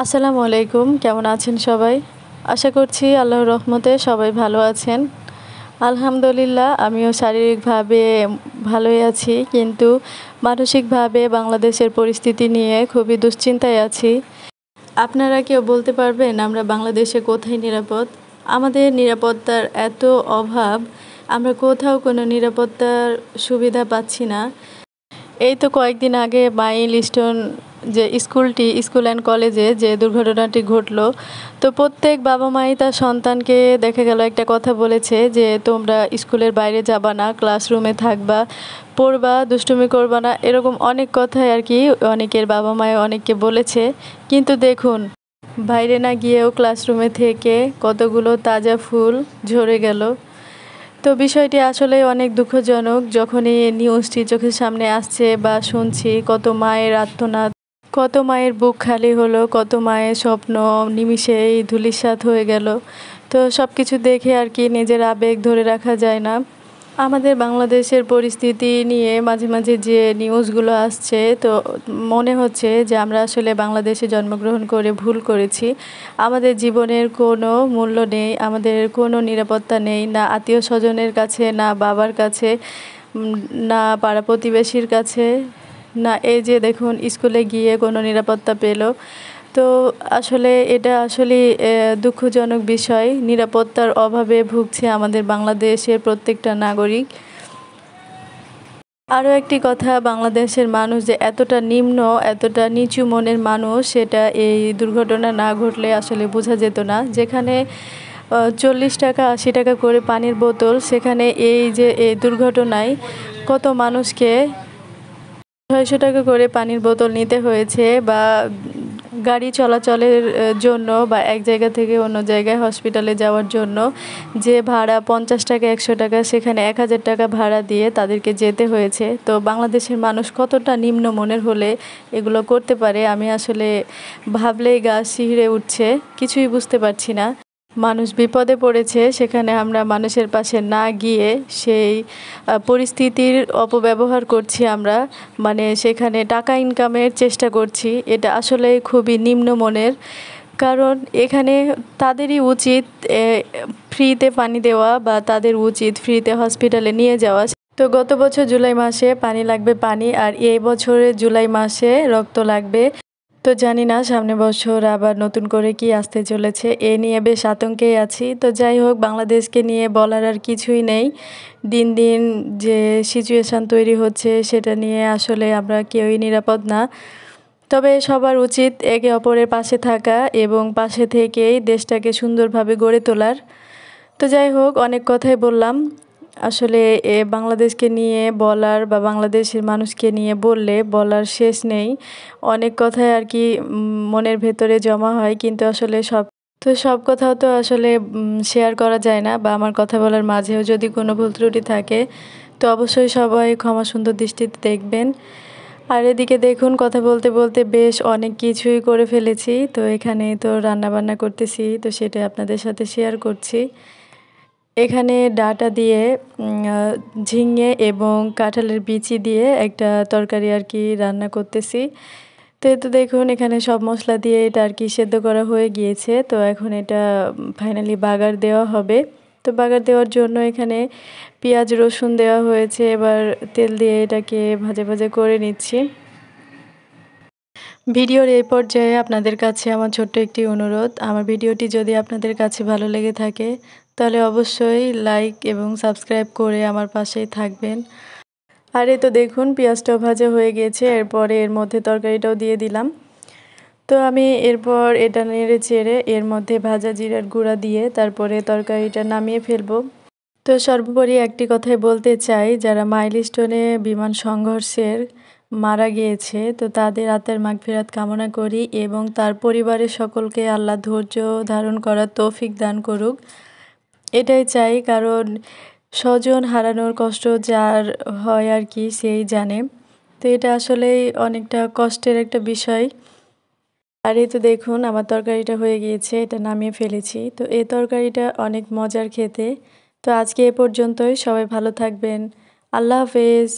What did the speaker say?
আসসালামু আলাইকুম, কেমন আছেন সবাই? আশা করছি আল্লাহর রহমতে সবাই ভালো আছেন। আলহামদুলিল্লাহ আমিও শারীরিকভাবে ভালোই আছি, কিন্তু মানসিকভাবে বাংলাদেশের পরিস্থিতি নিয়ে খুবই দুশ্চিন্তায় আছি। আপনারা কেউ বলতে পারবেন আমরা বাংলাদেশে কোথায় নিরাপদ? আমাদের নিরাপত্তার এত অভাব, আমরা কোথাও কোনো নিরাপত্তার সুবিধা পাচ্ছি না। এই তো কয়েকদিন আগে মাইলস্টোন যে স্কুল অ্যান্ড কলেজে যে দুর্ঘটনাটি ঘটলো, তো প্রত্যেক বাবা মাই তার সন্তানকে দেখা গেল একটা কথা বলেছে যে তোমরা স্কুলের বাইরে যাবা না, ক্লাসরুমে থাকবা, পড়বা, দুষ্টুমি করবা না, এরকম অনেক কথাই আর কি অনেকের বাবা মায় অনেককে বলেছে। কিন্তু দেখুন, বাইরে না গিয়েও ক্লাসরুমে থেকে কতগুলো তাজা ফুল ঝরে গেল। তো বিষয়টি আসলে অনেক দুঃখজনক। যখনই নিউজটি চোখের সামনে আসছে বা শুনছি, কত মায়ের আর্তনাদ, কত মায়ের বুক খালি হলো, কত মায়ের স্বপ্ন নিমিষেই ধূলিসাৎ হয়ে গেল। তো সব কিছু দেখে আর কি নিজের আবেগ ধরে রাখা যায় না। আমাদের বাংলাদেশের পরিস্থিতি নিয়ে মাঝে মাঝে যে নিউজগুলো আসছে, তো মনে হচ্ছে যে আমরা আসলে বাংলাদেশে জন্মগ্রহণ করে ভুল করেছি। আমাদের জীবনের কোনো মূল্য নেই, আমাদের কোনো নিরাপত্তা নেই, না আত্মীয় স্বজনের কাছে, না বাবার কাছে, না পাড়া প্রতিবেশীর কাছে, না এই যে দেখুন স্কুলে গিয়ে কোনো নিরাপত্তা পেল। তো আসলে এটা আসলেই দুঃখজনক বিষয়। নিরাপত্তার অভাবে ভুগছে আমাদের বাংলাদেশের প্রত্যেকটা নাগরিক। আরও একটি কথা, বাংলাদেশের মানুষ যে এতটা নিম্ন, এতটা নিচু মনের মানুষ, সেটা এই দুর্ঘটনা না ঘটলে আসলে বোঝা যেত না। যেখানে 40 টাকা 80 টাকা করে পানির বোতল, সেখানে এই যে এই দুর্ঘটনায় কত মানুষকে 600 টাকা করে পানির বোতল নিতে হয়েছে, বা গাড়ি চলাচলের জন্য বা এক জায়গা থেকে অন্য জায়গায় হসপিটালে যাওয়ার জন্য যে ভাড়া 50 টাকা 100 টাকা, সেখানে 1000 টাকা ভাড়া দিয়ে তাদেরকে যেতে হয়েছে। তো বাংলাদেশের মানুষ কতটা নিম্ন মনের হলে এগুলো করতে পারে, আমি আসলে ভাবলেই গা শিহরে উঠছে, কিছুই বুঝতে পারছি না। মানুষ বিপদে পড়েছে, সেখানে আমরা মানুষের পাশে না গিয়ে সেই পরিস্থিতির অপব্যবহার করছি আমরা, মানে সেখানে টাকা ইনকামের চেষ্টা করছি। এটা আসলে খুবই নিম্ন মনের। কারণ এখানে তাদেরই উচিত ফ্রিতে পানি দেওয়া, বা তাদের উচিত ফ্রিতে হসপিটালে নিয়ে যাওয়া। তো গত বছর জুলাই মাসে পানি লাগবে পানি, আর এই বছরে জুলাই মাসে রক্ত লাগবে। তো জানি না সামনে বছর আবার নতুন করে কি আসতে চলেছে, এ নিয়ে বেশ আতঙ্কেই আছি। তো যাই হোক, বাংলাদেশকে নিয়ে বলার আর কিছুই নেই। দিন দিন যে সিচুয়েশান তৈরি হচ্ছে, সেটা নিয়ে আসলে আমরা কেউই নিরাপদ না। তবে সবার উচিত একে অপরের পাশে থাকা এবং পাশে থেকেই দেশটাকে সুন্দরভাবে গড়ে তোলার। তো যাই হোক, অনেক কথাই বললাম। আসলে বাংলাদেশকে নিয়ে বলার বা বাংলাদেশের মানুষকে নিয়ে বললে বলার শেষ নেই। অনেক কথাই আর কি মনের ভেতরে জমা হয়, কিন্তু আসলে সব কথাও তো আসলে শেয়ার করা যায় না, বা আমার কথা বলার মাঝেও যদি কোনো ভুল ত্রুটি থাকে, তো অবশ্যই সবাই ক্ষমা সুন্দর দৃষ্টিতে দেখবেন। আর এদিকে দেখুন, কথা বলতে বলতে বেশ অনেক কিছুই করে ফেলেছি। তো এখানে তো রান্নাবান্না করতেছি, তো সেটা আপনাদের সাথে শেয়ার করছি। এখানে ডাঁটা দিয়ে ঝিঙে এবং কাঁঠালের বিচি দিয়ে একটা তরকারি আর কি রান্না করতেছি। তো এই তো দেখুন, এখানে সব মশলা দিয়ে এটা আর কি সেদ্ধ করা হয়ে গিয়েছে। তো এখন এটা ফাইনালি বাগার দেওয়া হবে। তো বাগার দেওয়ার জন্য এখানে পেঁয়াজ রসুন দেওয়া হয়েছে, এবার তেল দিয়ে এটাকে ভাজা ভাজা করে নিচ্ছি। ভিডিওর এই পর্যায়ে আপনাদের কাছে আমার ছোট্ট একটি অনুরোধ, আমার ভিডিওটি যদি আপনাদের কাছে ভালো লেগে থাকে, তাহলে অবশ্যই লাইক এবং সাবস্ক্রাইব করে আমার পাশেই থাকবেন। আর এই তো দেখুন, পেঁয়াজটাও ভাজা হয়ে গিয়েছে, এরপরে এর মধ্যে তরকারিটাও দিয়ে দিলাম। তো আমি এরপর এটা নেড়ে চেড়ে এর মধ্যে ভাজা জিরার গুঁড়া দিয়ে তারপরে তরকারিটা নামিয়ে ফেলবো। তো সর্বোপরি একটি কথাই বলতে চাই, যারা মাইলস্টোনে বিমান সংঘর্ষের মারা গিয়েছে, তো তাদের আত্মার মাগফিরাত কামনা করি, এবং তার পরিবারের সকলকে আল্লাহ ধৈর্য ধারণ করার তৌফিক দান করুক, এটাই চাই। কারণ স্বজন হারানোর কষ্ট যার হয় আর কি, সেই জানে। তো এটা আসলেই অনেকটা কষ্টের একটা বিষয়। আর এই তো দেখুন, আমার তরকারিটা হয়ে গিয়েছে, এটা নামিয়ে ফেলেছি। তো এই তরকারিটা অনেক মজার খেতে। তো আজকে এ পর্যন্তই, সবাই ভালো থাকবেন। আল্লাহ হাফেজ।